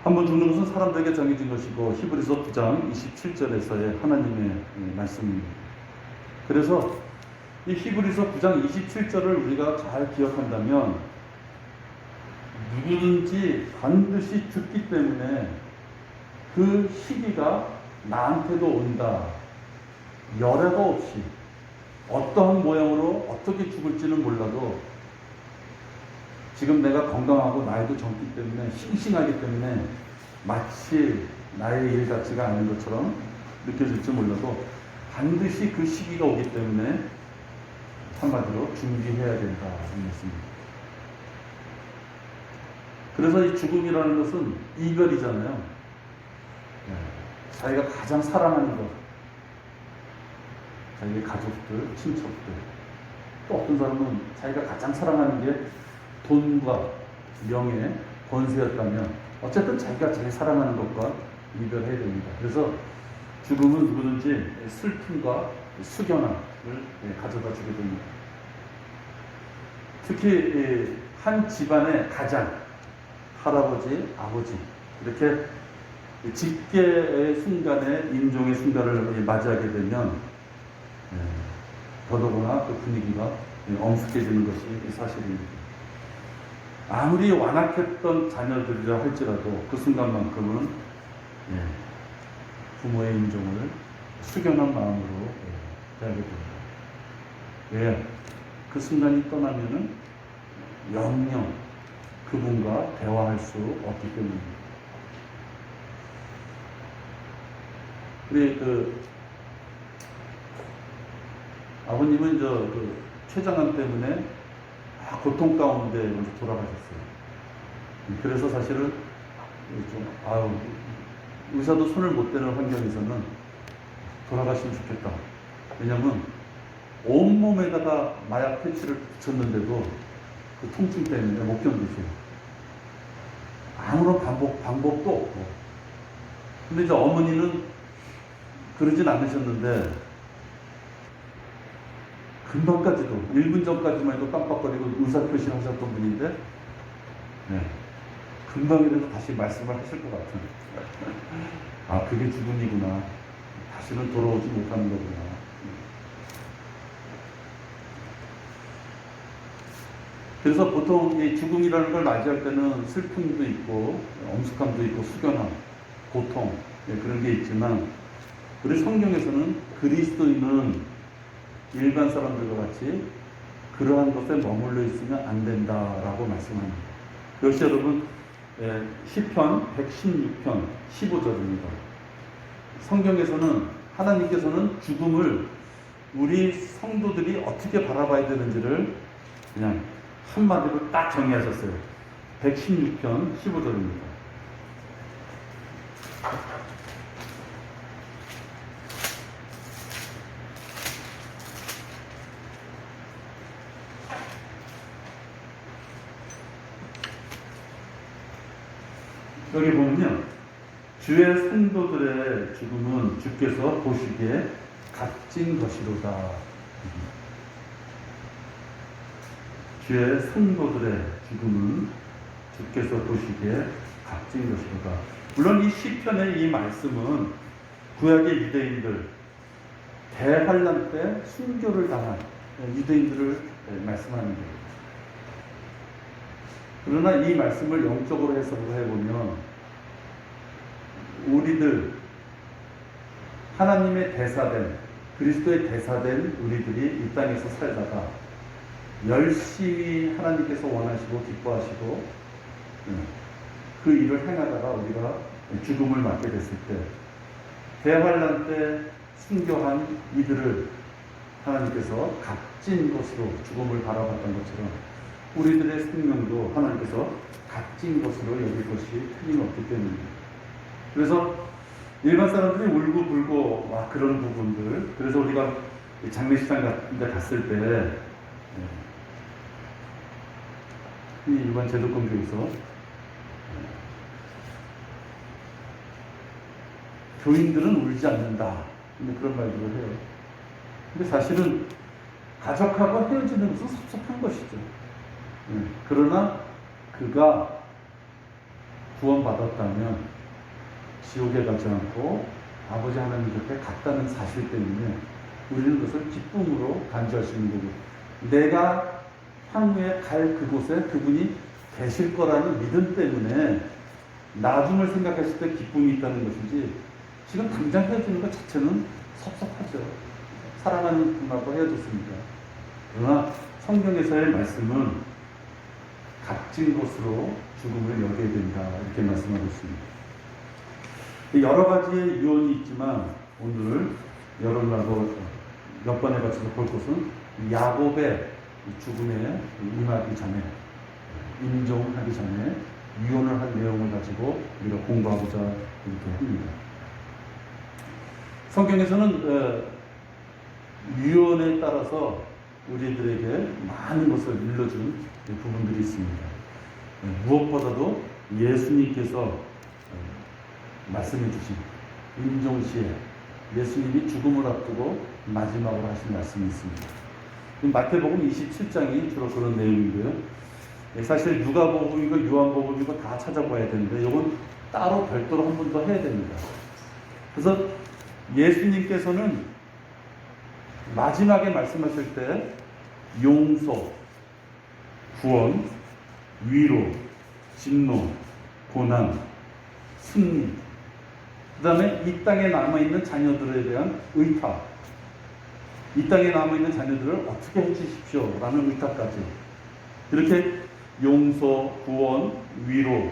한 번 죽는 것은 사람들에게 정해진 것이고 히브리서 9장 27절에서의 하나님의 말씀입니다. 그래서 이 히브리서 9장 27절을 우리가 잘 기억한다면 누구든지 반드시 죽기 때문에 그 시기가 나한테도 온다. 열애가 없이 어떠한 모양으로 어떻게 죽을지는 몰라도 지금 내가 건강하고 나이도 젊기 때문에 싱싱하기 때문에 마치 나의 일 같지가 않은 것처럼 느껴질지 몰라도 반드시 그 시기가 오기 때문에 한마디로 준비해야 된다 이 말씀입니다. 그래서 이 죽음이라는 것은 이별이잖아요. 자기가 가장 사랑하는 것, 자기의 가족들, 친척들, 또 어떤 사람은 자기가 가장 사랑하는 게 돈과 명예, 권세였다면 어쨌든 자기가 제일 사랑하는 것과 이별해야 됩니다. 그래서 죽음은 누구든지 슬픔과 숙연함을 가져다 주게 됩니다. 특히 한 집안의 가장, 할아버지, 아버지 이렇게 직계의 순간에 임종의 순간을 맞이하게 되면 더더구나 그 분위기가 엄숙해지는 것이 사실입니다. 아무리 완악했던 자녀들이라 할지라도 그 순간만큼은 부모의 임종을 숙연한 마음으로 대하게 됩니다. 왜? 그 순간이 떠나면은 영영 그분과 대화할 수 없기 때문입니다. 우리 아버님은 췌장암 때문에 고통 가운데 먼저 돌아가셨어요. 그래서 사실은 의사도 손을 못 대는 환경에서는 돌아가시면 좋겠다. 왜냐면 온몸에다가 마약 패치를 붙였는데도 그 통증 때문에 못 견디세요. 아무런 방법도 없고. 근데 이제 어머니는 그러진 않으셨는데 금방까지도 1분 전까지만 해도 깜빡거리고 의사표시를 하셨던 분인데 금방이라도 다시 말씀을 하실 것 같은 그게 죽음이구나. 다시는 돌아오지 못하는 거구나. 그래서 보통 이 죽음이라는 걸 맞이할 때는 슬픔도 있고 엄숙함도 있고 숙연함, 고통 그런 게 있지만 우리 성경에서는 그리스도인은 일반 사람들과 같이 그러한 것에 머물러 있으면 안 된다라고 말씀합니다. 역시 여러분 시편 116편 15절입니다. 성경에서는 하나님께서는 죽음을 우리 성도들이 어떻게 바라봐야 되는지를 그냥 한마디로 딱 정리하셨어요. 116편 15절입니다. 여기 보면요, 주의 성도들의 죽음은 주께서 보시기에 값진 것이로다. 주의 성도들의 죽음은 주께서 보시기에 값진 것이로다. 물론 이 시편의 이 말씀은 구약의 유대인들 대환란 때 순교를 당한 유대인들을 말씀하는 거예요. 그러나 이 말씀을 영적으로 해석을 해보면 우리들 하나님의 대사된 그리스도의 대사된 우리들이 이 땅에서 살다가 열심히 하나님께서 원하시고 기뻐하시고 그 일을 행하다가 우리가 죽음을 맞게 됐을 때 대환란 때 순교한 이들을 하나님께서 값진 것으로 죽음을 바라봤던 것처럼 우리들의 생명도 하나님께서 값진 것으로 여길 것이 틀림없기 때문입니다. 그래서 일반 사람들이 울고불고 그런 부분들, 그래서 우리가 장례식장 같은 데 갔을 때 이 일반 제도권교에서 교인들은 울지 않는다, 그런 말들을 해요. 근데 사실은 가족하고 헤어지는 것은 섭섭한 것이죠. 그러나 그가 구원받았다면 지옥에 가지 않고 아버지 하나님 곁에 갔다는 사실 때문에 우리는 그것을 기쁨으로 간주할 수 있는 거고, 내가 향후에 갈 그곳에 그분이 계실 거라는 믿음 때문에 나중을 생각했을 때 기쁨이 있다는 것이지, 지금 당장 헤어지는 것 자체는 섭섭하죠. 사랑하는 분하고 헤어졌습니다. 그러나 성경에서의 말씀은 값진 것으로 죽음을 여겨야 된다, 이렇게 말씀하고 있습니다. 여러 가지의 유언이 있지만 오늘 여러분하고 몇 번에 걸쳐서 볼 것은 야곱의 죽음에 임하기 전에, 임종하기 전에 유언을 한 내용을 가지고 우리가 공부하고자 이렇게 합니다. 성경에서는 유언에 따라서 우리들에게 많은 것을 일러준 부분들이 있습니다. 무엇보다도 예수님께서 말씀해 주신 임종시에 예수님이 죽음을 앞두고 마지막으로 하신 말씀이 있습니다. 마태복음 27장이 주로 그런 내용인데요. 사실 누가복음이고 요한복음이고 다 찾아봐야 되는데 이건 따로 별도로 한 번 더 해야 됩니다. 그래서 예수님께서는 마지막에 말씀하실 때 용서, 구원, 위로, 진노, 고난, 승리, 그 다음에 이 땅에 남아있는 자녀들에 대한 의탁, 이 땅에 남아있는 자녀들을 어떻게 해주십시오 라는 의탁까지, 이렇게 용서, 구원, 위로,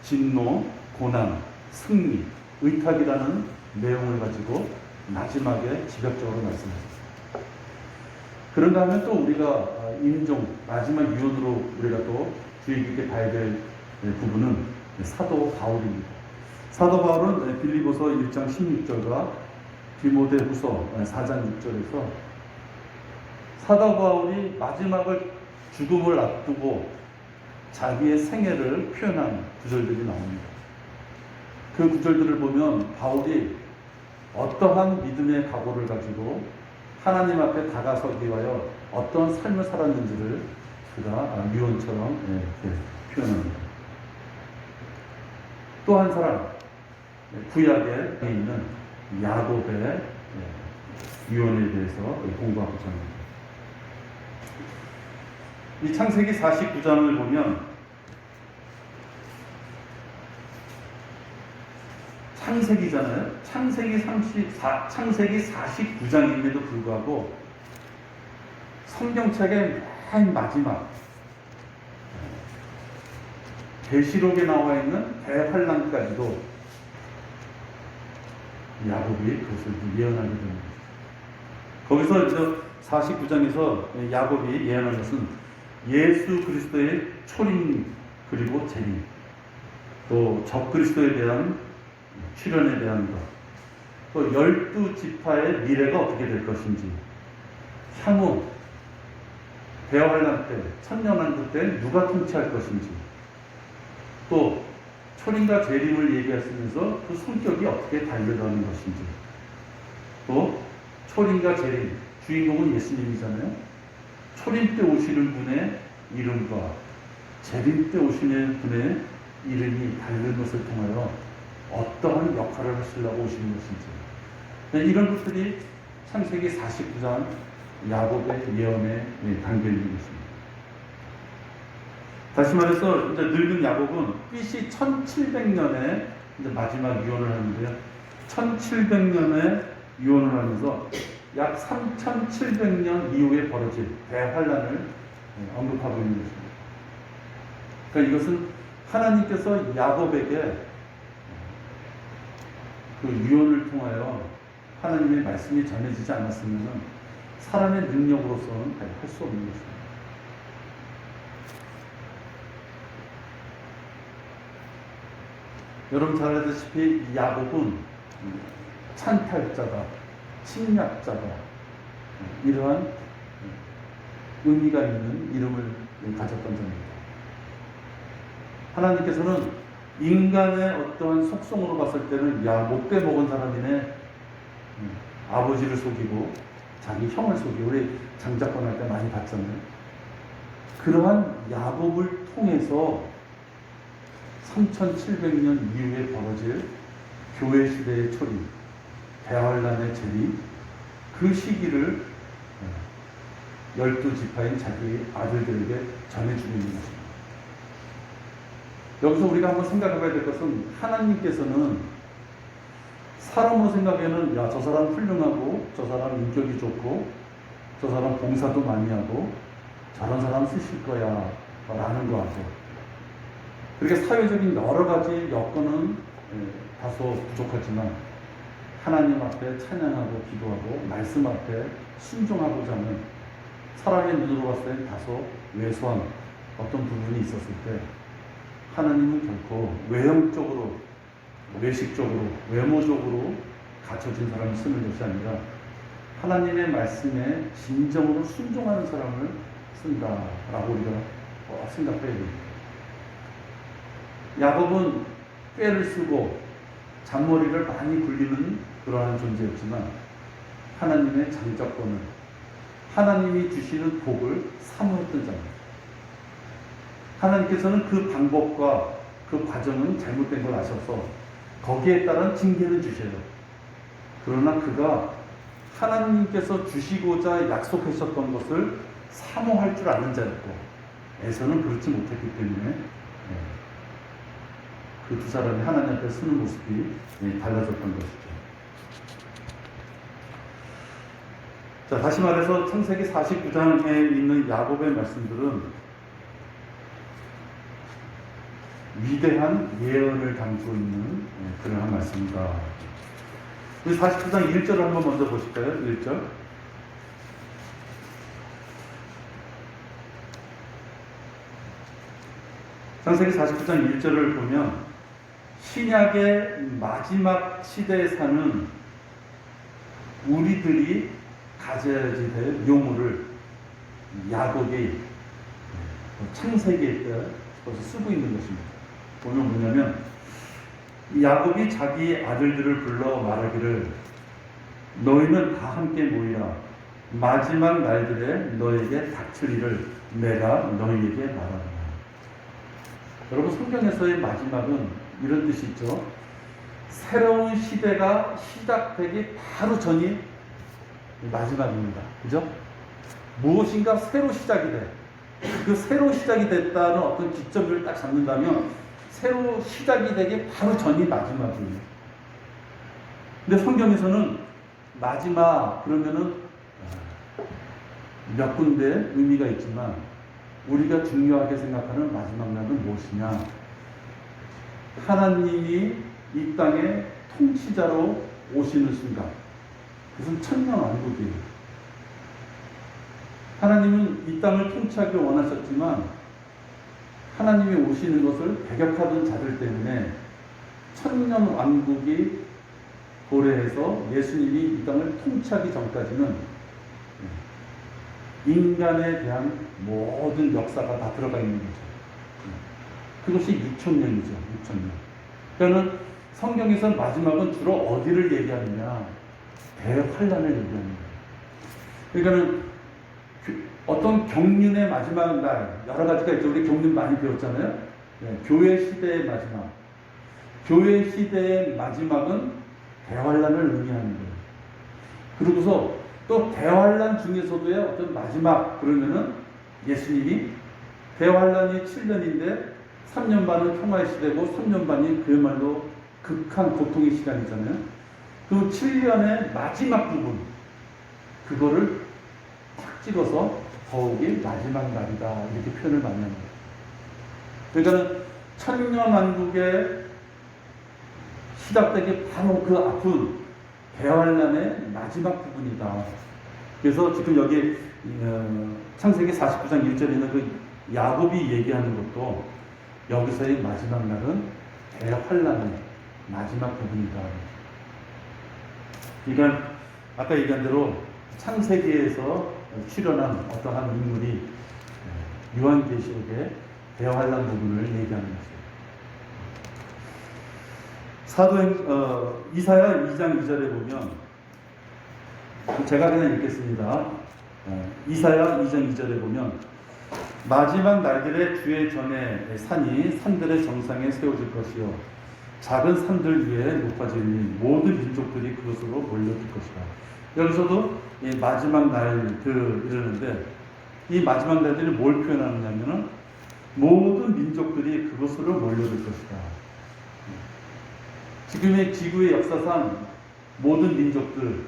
진노, 고난, 승리, 의탁이라는 내용을 가지고 마지막에 지각적으로 말씀하셨습니다. 그런가 하면 또 우리가 임종, 마지막 유언으로 우리가 또 주의 깊게 봐야 될 부분은 사도 바울입니다. 사도 바울은 빌립보서 1장 16절과 디모데후서 4장 6절에서 사도 바울이 마지막을 죽음을 앞두고 자기의 생애를 표현한 구절들이 나옵니다. 그 구절들을 보면 바울이 어떠한 믿음의 각오를 가지고 하나님 앞에 다가서기 위하여 어떤 삶을 살았는지를 그가 유언처럼 이렇게 표현합니다. 또 한 사람, 구약에 있는 야곱의 유언에 대해서 공부하고자 합니다. 이 창세기 49장을 보면 창세기잖아요. 창세기 49장임에도 불구하고 성경책의 맨 마지막 계시록에 나와 있는 대환란까지도 야곱이 그것을 예언하게 됩니다. 거기서 이제 49장에서 야곱이 예언한 것은 예수 그리스도의 초림 그리고 재림, 또 적그리스도에 대한 출현에 대한 것, 또 12지파의 미래가 어떻게 될 것인지, 향후 대환란 때, 천년왕국 때 누가 통치할 것인지, 또 초림과 재림을 얘기하시면서 그 성격이 어떻게 달려가는 것인지, 또 초림과 재림, 주인공은 예수님이잖아요. 초림 때 오시는 분의 이름과 재림 때 오시는 분의 이름이 다른 것을 통하여 어떠한 역할을 하시려고 오시는 것인지, 이런 것들이 창세기 49장 야곱의 예언에 담겨있는 것입니다. 다시 말해서 이제 늙은 야곱은 BC 1700년에 이제 마지막 유언을 하는데요. 1700년에 유언을 하면서 약 3700년 이후에 벌어질 대환란을 언급하고 있는 것입니다. 그러니까 이것은 하나님께서 야곱에게 그 유언을 통하여 하나님의 말씀이 전해지지 않았으면 사람의 능력으로서는 할 수 없는 것입니다. 여러분 잘 알다시피 야곱은 찬탈자다, 침략자다, 이러한 의미가 있는 이름을 가졌던 자입니다. 하나님께서는 인간의 어떠한 속성으로 봤을 때는 못돼 먹은 사람이네, 아버지를 속이고 자기 형을 속이고, 우리 장자권 할 때 많이 봤잖아요. 그러한 야곱을 통해서 3700년 이후에 벌어질 교회 시대의 초림, 대환란의 재림, 그 시기를 12지파인 자기 아들들에게 전해주고 있는 것입니다. 여기서 우리가 한번 생각해 봐야 될 것은 하나님께서는 사람으로 생각에는 야, 저 사람 훌륭하고 저 사람 인격이 좋고 저 사람 봉사도 많이 하고 저런 사람 쓰실 거야 라는 거 하죠. 그렇게 사회적인 여러 가지 여건은 다소 부족하지만 하나님 앞에 찬양하고 기도하고 말씀 앞에 순종하고자 하는 사람의 눈으로 봤을 때 다소 왜소한 어떤 부분이 있었을 때 하나님은 결코 외형적으로, 외식적으로, 외모적으로 갖춰진 사람을 쓰는 것이 아니라 하나님의 말씀에 진정으로 순종하는 사람을 쓴다라고 우리가 생각해야 됩니다. 야곱은 꾀를 쓰고 잔머리를 많이 굴리는 그러한 존재였지만 하나님의 장자권을, 하나님이 주시는 복을 사모했던 자입니다. 하나님께서는 그 방법과 그 과정은 잘못된 걸 아셔서 거기에 따른 징계는 주셔요. 그러나 그가 하나님께서 주시고자 약속하셨던 것을 사모할 줄 아는 자였고 에서는 그렇지 못했기 때문에 그 두 사람이 하나님 앞에 서는 모습이 달라졌던 것이죠. 자, 다시 말해서 창세기 49장에 있는 야곱의 말씀들은 위대한 예언을 담고 있는 그러한 말씀입니다. 우리 49장 1절을 한번 먼저 보실까요? 1절. 창세기 49장 1절을 보면 신약의 마지막 시대에 사는 우리들이 가져야지 될 용어를 야곱이 창세기에 벌써 쓰고 있는 것입니다. 보면 뭐냐면 야곱이 자기 아들들을 불러 말하기를 너희는 다 함께 모이라 마지막 날들에 너에게 닥칠 일을 내가 너희에게 말하노라. 여러분 성경에서의 마지막은 이런 뜻이 있죠. 새로운 시대가 시작되기 바로 전이 마지막입니다. 그죠? 무엇인가 새로 시작이 돼. 그 새로 시작이 됐다는 어떤 기점을 딱 잡는다면 새로 시작이 되기 바로 전이 마지막이에요. 근데 성경에서는 마지막 그러면은 몇 군데 의미가 있지만 우리가 중요하게 생각하는 마지막 날은 무엇이냐? 하나님이 이 땅의 통치자로 오시는 순간, 그것은 천년왕국이에요. 하나님은 이 땅을 통치하기를 원하셨지만 하나님이 오시는 것을 배격하던 자들 때문에 천년왕국이 도래해서 예수님이 이 땅을 통치하기 전까지는 인간에 대한 모든 역사가 다 들어가 있는 거죠. 그것이 6,000년이죠. 6,000년. 그러니까 성경에서 마지막은 주로 어디를 얘기하느냐? 대환란을 얘기하는 거예요. 그러니까는 어떤 경륜의 마지막 날, 여러 가지가 있죠. 우리 경륜 많이 배웠잖아요. 교회 시대의 마지막. 교회 시대의 마지막은 대환란을 의미하는 거예요. 그러고서 또 대환란 중에서도의 어떤 마지막, 그러면은 예수님이 대환란이 7년인데 3년 반은 평화의 시대고 3년 반이 그야말로 극한 고통의 시간이잖아요. 그 7년의 마지막 부분, 그거를 탁 찍어서 더욱이 마지막 날이다 이렇게 표현을 많이 합니다. 그러니까 천년왕국의 시작되기 바로 그 아픈 대환란의 마지막 부분이다. 그래서 지금 여기 창세기 49장 1절에 있는 그 야곱이 얘기하는 것도 여기서의 마지막 날은 대환란의 마지막 부분이다. 그러니까 아까 얘기한 대로 창세기에서 출현한 어떠한 인물이 요한계시록의 대환란 부분을 얘기하는 것입니다. 사도행 이사야 2장 2절에 보면 제가 그냥 읽겠습니다. 이사야 2장 2절에 보면 마지막 날들의 주의 전에 산이 산들의 정상에 세워질 것이요 작은 산들 위에 높아지니 모든 민족들이 그것으로 몰려들 것이다. 여기서도 이 마지막 날들 이러는데 이 마지막 날들이 뭘 표현하느냐면은 모든 민족들이 그것으로 몰려들 것이다. 지금의 지구의 역사상 모든 민족들,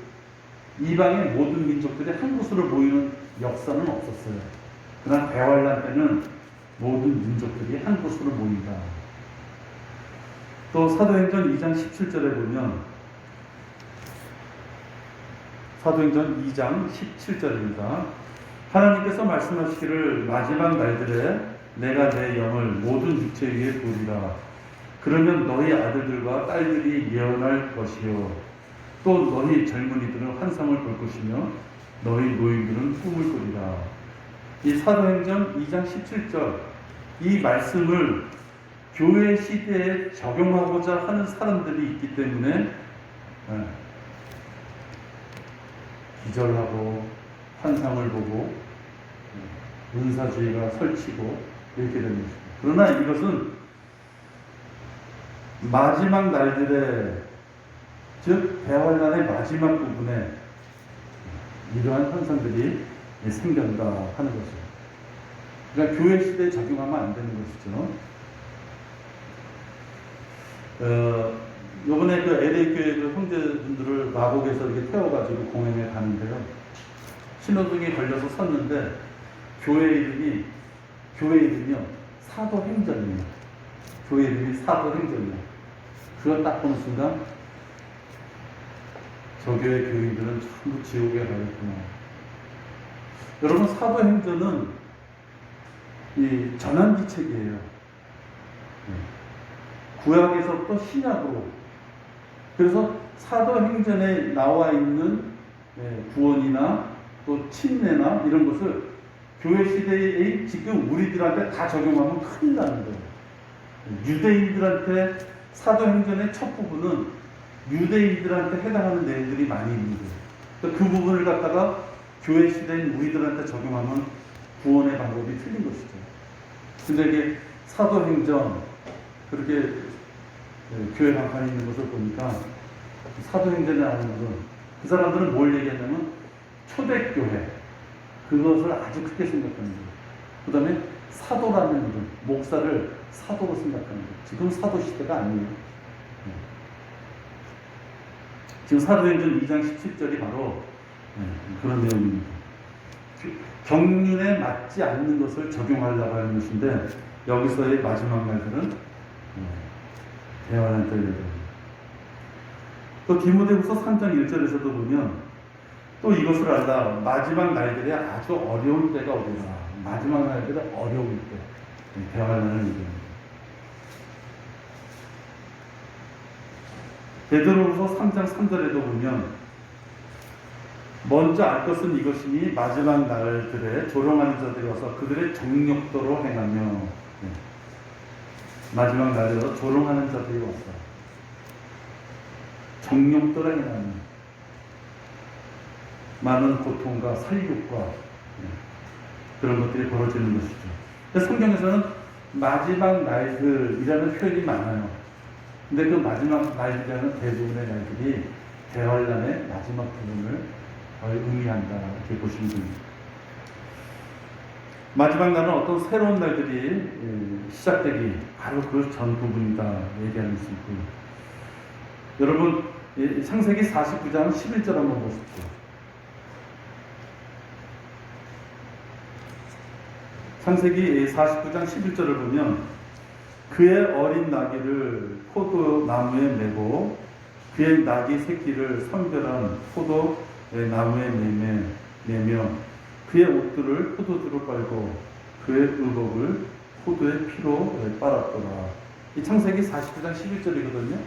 이방의 모든 민족들이 한 곳으로 모이는 역사는 없었어요. 그러나 대환란 때는 모든 민족들이 한 곳으로 모인다. 또 사도행전 2장 17절에 보면 사도행전 2장 17절입니다. 하나님께서 말씀하시기를 마지막 날들에 내가 내 영을 모든 육체 위에 부으리라. 그러면 너희 아들들과 딸들이 예언할 것이요 또 너희 젊은이들은 환상을 볼 것이며 너희 노인들은 꿈을 꾸리라. 이 사도행전 2장 17절 이 말씀을 교회 시대에 적용하고자 하는 사람들이 있기 때문에 기절하고 환상을 보고 은사주의가 설치고 이렇게 되는 것입니다. 그러나 이것은 마지막 날들의 즉 대환란의 마지막 부분에 이러한 현상들이 생긴다 하는 것이죠. 그러니까 교회 시대에 적용하면 안 되는 것이죠. 요번에 그 LA 교회 그 형제분들을 마곡에서 이렇게 태워가지고 공연에 가는데요. 신호등에 걸려서 섰는데 교회 이름이요 사도행전이에요. 교회 이름이 사도행전이에요. 그걸 딱 보는 순간 저 교회 교인들은 전부 지옥에 가겠구나. 여러분 사도행전은 이 전환기책이에요. 구약에서부터 신약으로. 그래서 사도행전에 나와 있는 구원이나 또 침례나 이런 것을 교회 시대의 지금 우리들한테 다 적용하면 큰일 나는 거예요. 유대인들한테 사도행전의 첫 부분은 유대인들한테 해당하는 내용들이 많이 있는 거예요. 그 부분을 갖다가 교회 시대인 우리들한테 적용하면 구원의 방법이 틀린 것이죠. 근데 이게 사도행전 그렇게 교회 간판이 있는 것을 보니까 사도행전에 나오는 것은 그 사람들은 뭘 얘기했냐면 초대교회 그것을 아주 크게 생각하는 거예요. 그 다음에 사도라는 이름, 목사를 사도로 생각하는 거예요. 지금 사도 시대가 아니에요. 지금 사도행전 2장 17절이 바로 그런 내용입니다. 경륜에 맞지 않는 것을 적용하려고 하는 것인데 여기서의 마지막 날들은 대환란 때입니다. 또 디모데후서 3장 1절에서도 보면 또 이것을 알라 마지막 날들에 아주 어려울 때가 오리라. 마지막 날들에 어려울 때 대환란을 얘기합니다. 베드로후서 3장 3절에도 보면 먼저 알 것은 이것이니 마지막 날들에 조롱하는 자들이 와서 그들의 정욕도로 행하며 마지막 날에서 조롱하는 자들이 왔어. 정욕도로 행하며 많은 고통과 살육과 그런 것들이 벌어지는 것이죠. 성경에서는 마지막 날들이라는 표현이 많아요. 근데 그 마지막 날이라는 대부분의 날들이 대환란의 마지막 부분을 의미한다 이렇게 보시면 됩니다. 마지막 날은 어떤 새로운 날들이 시작되기 바로 그 전 부분이다 얘기하는 수 있고요. 여러분 창세기 49장 11절 한번 보십시오. 창세기 49장 11절을 보면 그의 어린 나귀를 포도나무에 메고 그의 나귀 새끼를 성별한 포도나무에 내며 그의 옷들을 포도주로 빨고 그의 의복을 포도의 피로 빨았더라. 이 창세기 49장 11절이거든요.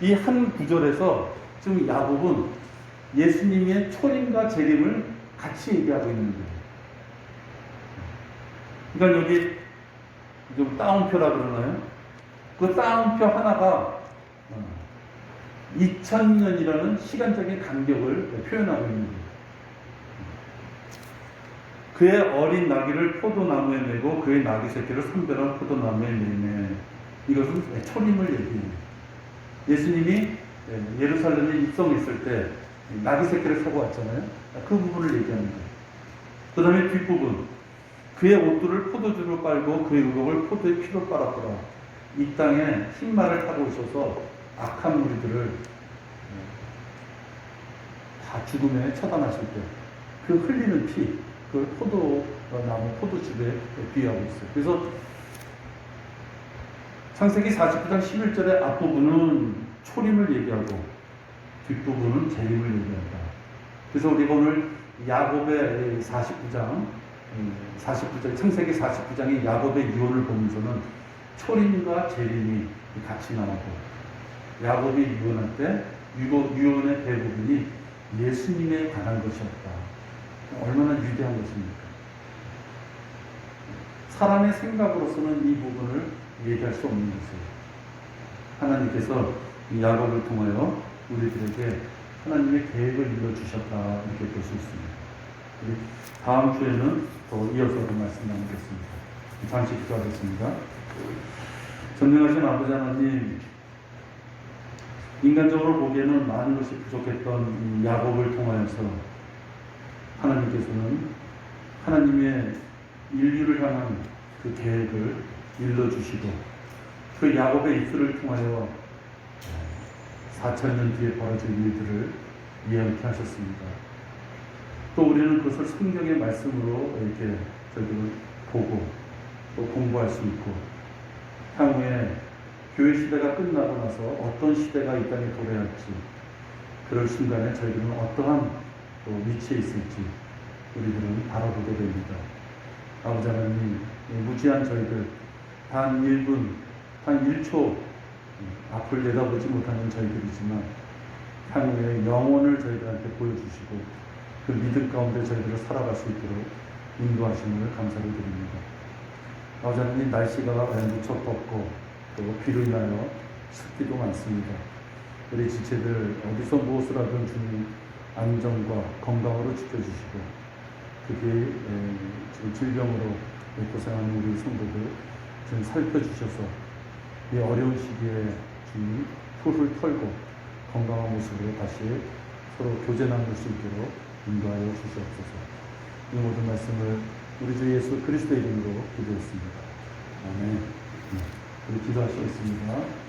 이 한 구절에서 지금 야곱은 예수님의 초림과 재림을 같이 얘기하고 있는 거예요. 그러니까 여기 좀 따옴표라 그러나요? 그 따옴표 하나가 2000년이라는 시간적인 간격을 표현하고 있는 거예요. 그의 어린 나귀를 포도나무에 메고 그의 나귀 새끼를 선별한 포도나무에 매매. 이것은 초림을 얘기해요. 예수님이 예루살렘에 입성했을 때 나귀 새끼를 사고 왔잖아요. 그 부분을 얘기하는 거예요. 그 다음에 뒷부분. 그의 옷들을 포도주로 빨고 그의 의복을 포도의 피로 빨았더라. 이 땅에 흰말을 타고 오셔서 악한 무리들을 다 죽음에 처단하실 때 그 흘리는 피, 그 포도나무, 포도즙에 비유하고 있어요. 그래서 창세기 49장 11절의 앞부분은 초림을 얘기하고 뒷부분은 재림을 얘기한다. 그래서 우리가 오늘 야곱의 49장, 창세기 49장의 야곱의 유언을 보면서는 초림과 재림이 같이 나오고, 야곱이 유언할 때 유언의 대부분이 예수님에 관한 것이었다. 얼마나 위대한 것입니까? 사람의 생각으로서는 이 부분을 얘기할 수 없는 것이에요. 하나님께서 이 야곱을 통하여 우리들에게 하나님의 계획을 이루어주셨다, 이렇게 볼 수 있습니다. 우리 다음 주에는 더 이어서 그 말씀 나누겠습니다. 잠시 기도하겠습니다. 전능하신 아버지 하나님, 인간적으로 보기에는 많은 것이 부족했던 야곱을 통하여서 하나님께서는 하나님의 인류를 향한 그 계획을 일러주시고, 그 야곱의 입술을 통하여 4,000년 뒤에 벌어질 일들을 예언케 하셨습니다. 또 우리는 그것을 성경의 말씀으로 이렇게 저희들은 보고 또 공부할 수 있고, 향후에 교회 시대가 끝나고 나서 어떤 시대가 이 땅에 도래할지, 그럴 순간에 저희들은 어떠한 또 위치에 있을지 우리들은 바라보게 됩니다. 아버지 하나님, 무지한 저희들 단 1분, 단 1초 앞을 내다보지 못하는 저희들이지만 향후에 영혼을 저희들한테 보여주시고 그 믿음 가운데 저희들을 살아갈 수 있도록 인도하심을 감사를 드립니다. 아버지 하나님, 날씨가 무척 덥고 또 비로 인하여 습기도 많습니다. 우리 지체들 어디서 무엇을 하든 주님 안전과 건강으로 지켜주시고, 특히 지금 질병으로 고생하는 우리 성도들 좀 살펴주셔서 이 어려운 시기에 주님 풀을 털고 건강한 모습으로 다시 서로 교제 나눌 수 있도록 인도하여 주시옵소서. 이 모든 말씀을 우리 주 예수 그리스도의 이름으로 기도했습니다. 아멘. 우리 기도하시겠습니다.